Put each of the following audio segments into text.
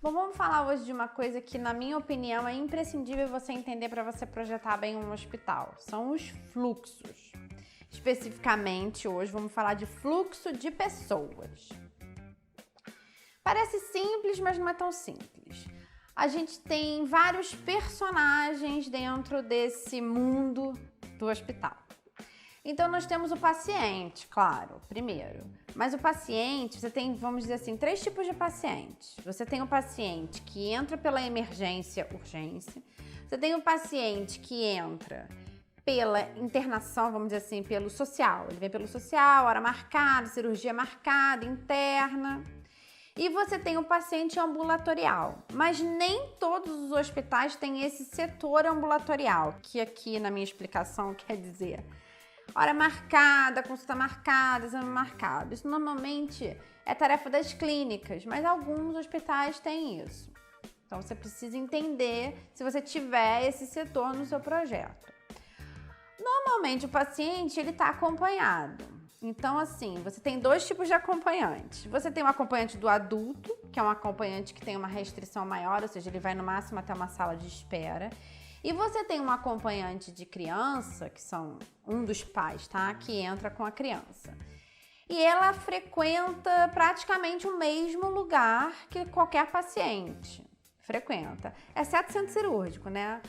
Bom, vamos falar hoje de uma coisa que, na minha opinião, é imprescindível você entender para você projetar bem um hospital. São os fluxos. Especificamente, hoje vamos falar de fluxo de pessoas. Parece simples, mas não é tão simples. A gente tem vários personagens dentro desse mundo do hospital. Então, nós temos o paciente, claro, primeiro. Mas o paciente, você tem, vamos dizer assim, 3 tipos de pacientes. Você tem o paciente que entra pela emergência, urgência. Você tem o paciente que entra pela internação, vamos dizer assim, pelo social. Ele vem pelo social, hora marcada, cirurgia marcada, interna. E você tem o paciente ambulatorial, mas nem todos os hospitais têm esse setor ambulatorial, que aqui na minha explicação quer dizer hora marcada, consulta marcada, exame marcado. Isso normalmente é tarefa das clínicas, mas alguns hospitais têm isso. Então você precisa entender se você tiver esse setor no seu projeto. Normalmente o paciente ele está acompanhado. Então, assim, você tem 2 tipos de acompanhantes. Você tem um acompanhante do adulto, que é um acompanhante que tem uma restrição maior, ou seja, ele vai no máximo até uma sala de espera. E você tem um acompanhante de criança, que são um dos pais, tá? Que entra com a criança. E ela frequenta praticamente o mesmo lugar que qualquer paciente frequenta, exceto o centro cirúrgico, né?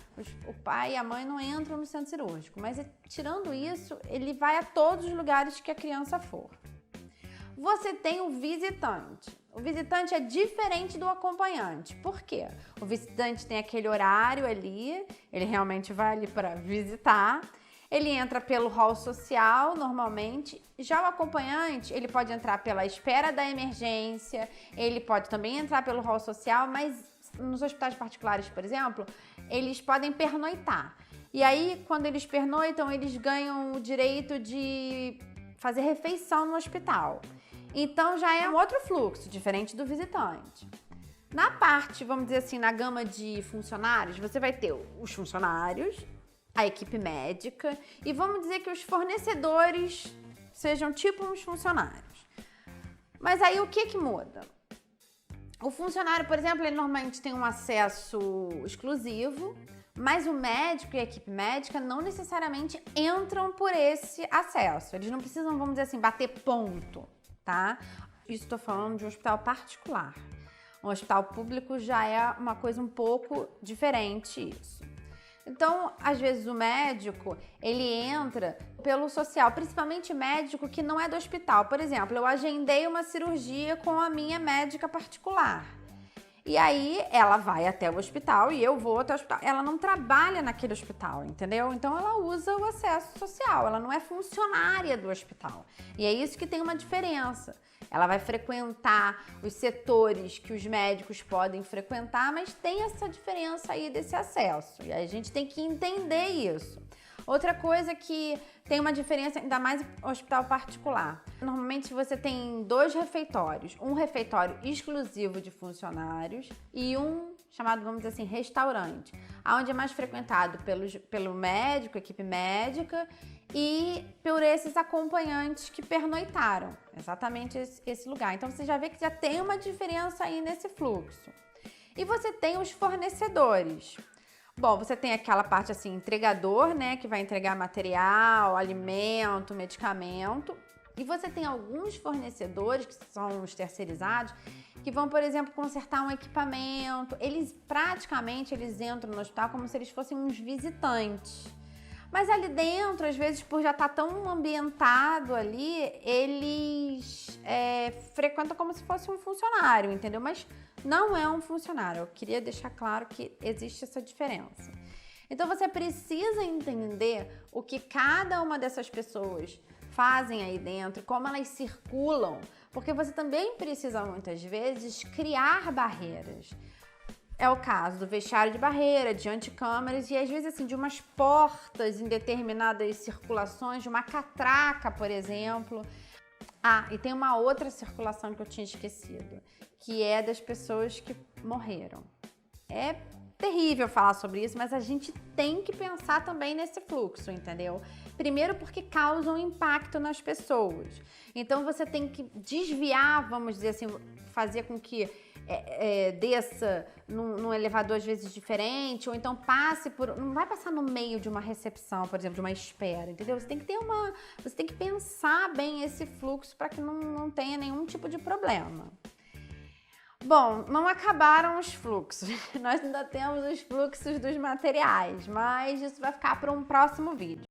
O pai e a mãe não entram no centro cirúrgico, mas tirando isso, ele vai a todos os lugares que a criança for. Você tem o visitante. O visitante é diferente do acompanhante. Por quê? O visitante tem aquele horário ali, ele realmente vai ali para visitar. Ele entra pelo hall social, normalmente. Já o acompanhante, ele pode entrar pela espera da emergência, ele pode também entrar pelo hall social, mas nos hospitais particulares, por exemplo, eles podem pernoitar. E aí, quando eles pernoitam, eles ganham o direito de fazer refeição no hospital. Então, já é um outro fluxo, diferente do visitante. Na parte, vamos dizer assim, na gama de funcionários, você vai ter os funcionários, a equipe médica e vamos dizer que os fornecedores sejam tipo uns funcionários. Mas aí o que muda? O funcionário, por exemplo, ele normalmente tem um acesso exclusivo, mas o médico e a equipe médica não necessariamente entram por esse acesso. Eles não precisam, vamos dizer assim, bater ponto, tá? Isso estou falando de um hospital particular. Um hospital público já é uma coisa um pouco diferente isso. Então, às vezes o médico, ele entra pelo social, principalmente médico que não é do hospital. Por exemplo, eu agendei uma cirurgia com a minha médica particular. E aí, ela vai até o hospital e eu vou até o hospital. Ela não trabalha naquele hospital, entendeu? Então, ela usa o acesso social, ela não é funcionária do hospital. E é isso que tem uma diferença. Ela vai frequentar os setores que os médicos podem frequentar, mas tem essa diferença aí desse acesso. E aí a gente tem que entender isso. Outra coisa que tem uma diferença, ainda mais no hospital particular. Normalmente você tem 2 refeitórios. Um refeitório exclusivo de funcionários e um chamado, vamos dizer assim, restaurante. Onde é mais frequentado pelo médico, equipe médica e por esses acompanhantes que pernoitaram. Exatamente esse lugar. Então você já vê que já tem uma diferença aí nesse fluxo. E você tem os fornecedores. Bom, você tem aquela parte assim, entregador, né, que vai entregar material, alimento, medicamento. E você tem alguns fornecedores, que são os terceirizados, que vão, por exemplo, consertar um equipamento. Eles entram no hospital como se eles fossem uns visitantes. Mas ali dentro, às vezes, por já estar tão ambientado ali, eles frequentam como se fosse um funcionário, entendeu? Mas não é um funcionário. Eu queria deixar claro que existe essa diferença. Então, você precisa entender o que cada uma dessas pessoas fazem aí dentro, como elas circulam, porque você também precisa, muitas vezes, criar barreiras. É o caso do vestiário de barreira, de anticâmeras e às vezes assim de umas portas em determinadas circulações, de uma catraca, por exemplo. Ah, e tem uma outra circulação que eu tinha esquecido, que é das pessoas que morreram. É terrível falar sobre isso, mas a gente tem que pensar também nesse fluxo, entendeu? Primeiro porque causa um impacto nas pessoas. Então você tem que desviar, vamos dizer assim, fazer com que desça num elevador às vezes diferente, ou então passe por... Não vai passar no meio de uma recepção, por exemplo, de uma espera, entendeu? Você tem que ter você tem que pensar bem esse fluxo para que não tenha nenhum tipo de problema. Bom, não acabaram os fluxos. Nós ainda temos os fluxos dos materiais, mas isso vai ficar para um próximo vídeo.